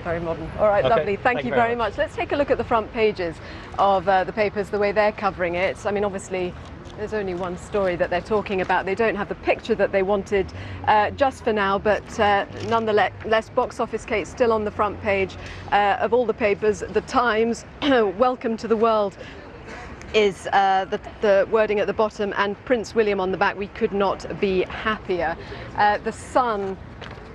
Very modern. All right, Okay, lovely. Thank you very much. Let's take a look at the front pages of the papers, the way they're covering it. I mean, obviously, there's only one story that they're talking about. They don't have the picture that they wanted just for now, but nonetheless, box office Kate still on the front page of all the papers. The Times, welcome to the world, is the wording at the bottom, and Prince William on the back. We could not be happier. The Sun,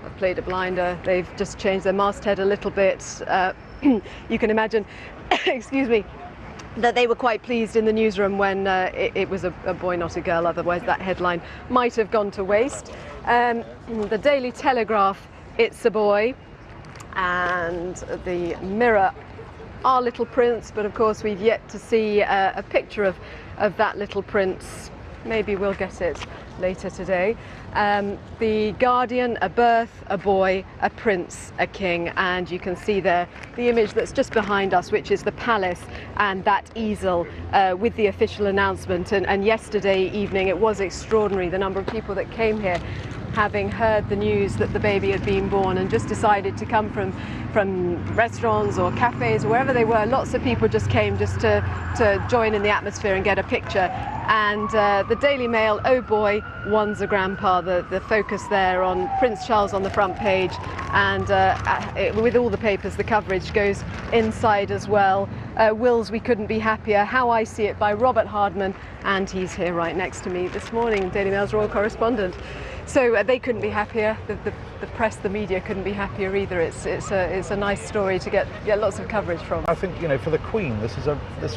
I've played a blinder. They've just changed their masthead a little bit. You can imagine, excuse me, that they were quite pleased in the newsroom when it was a boy, not a girl. Otherwise, that headline might have gone to waste. The Daily Telegraph, it's a boy. And the Mirror, our little prince, but of course we've yet to see a picture of that little prince. Maybe we'll get it later today. The Guardian, a birth, a boy, a prince, a king, and you can see there the image that's just behind us, which is the palace and that easel with the official announcement. And yesterday evening it was extraordinary, the number of people that came here having heard the news that the baby had been born and just decided to come from restaurants or cafes or wherever they were. Lots of people just came just to join in the atmosphere and get a picture. And the Daily Mail, oh boy, one's a grandpa. The focus there on Prince Charles on the front page, and with all the papers, the coverage goes inside as well. Will's We Couldn't Be Happier, How I See It by Robert Hardman, and he's here right next to me this morning, Daily Mail's royal correspondent. So they couldn't be happier. The press, the media couldn't be happier either. It's a nice story to get lots of coverage from. I think, you know, for the Queen, this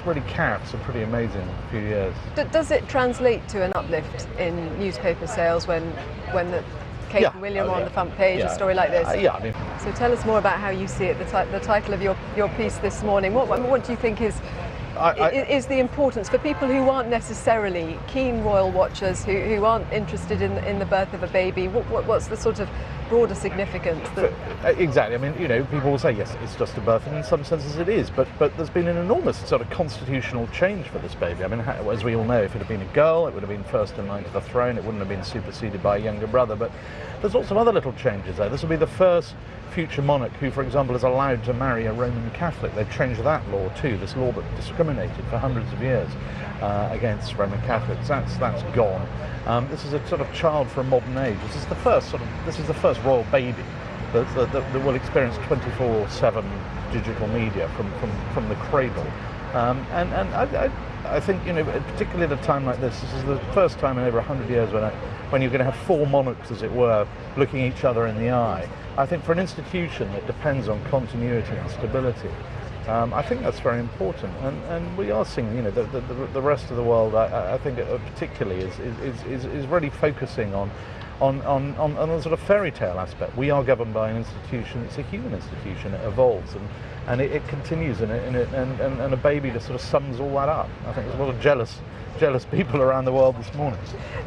really caps a pretty amazing few years. Does it translate to an uplift in newspaper sales when the Kate and William are on the front page, a story like this? Yeah, I mean. So tell us more about how you see it. The title of your piece this morning. What do you think is the importance for people who aren't necessarily keen royal watchers, who aren't interested in the birth of a baby? What's the sort of broader significance? Exactly. I mean, you know, people will say, yes, it's just a birth, and in some senses it is, but there's been an enormous sort of constitutional change for this baby. I mean, as we all know, if it had been a girl, it would have been first in line to the throne. It wouldn't have been superseded by a younger brother. But there's lots of other little changes there. This will be the first future monarch who, for example, is allowed to marry a Roman Catholic. They've changed that law too, this law that discriminated for hundreds of years against Roman Catholics. That's gone. This is a sort of child for a modern age. This is the first royal baby that will experience 24/7 digital media from the cradle. And I think, you know, particularly at a time like this is the first time in over 100 years when you're going to have four monarchs, as it were, looking each other in the eye. I think for an institution that depends on continuity and stability, I think that's very important, and we are seeing, you know, the rest of the world. I think particularly is really focusing on a sort of fairy tale aspect. We are governed by an institution. It's a human institution. It evolves and it continues, and a baby just sort of sums all that up. I think there's a lot of jealous people around the world this morning.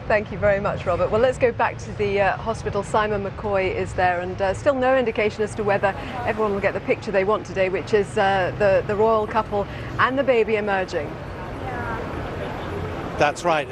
Thank you very much, Robert. Well, let's go back to the hospital. Simon McCoy is there, and still no indication as to whether everyone will get the picture they want today, which is the royal couple and the baby emerging. That's right.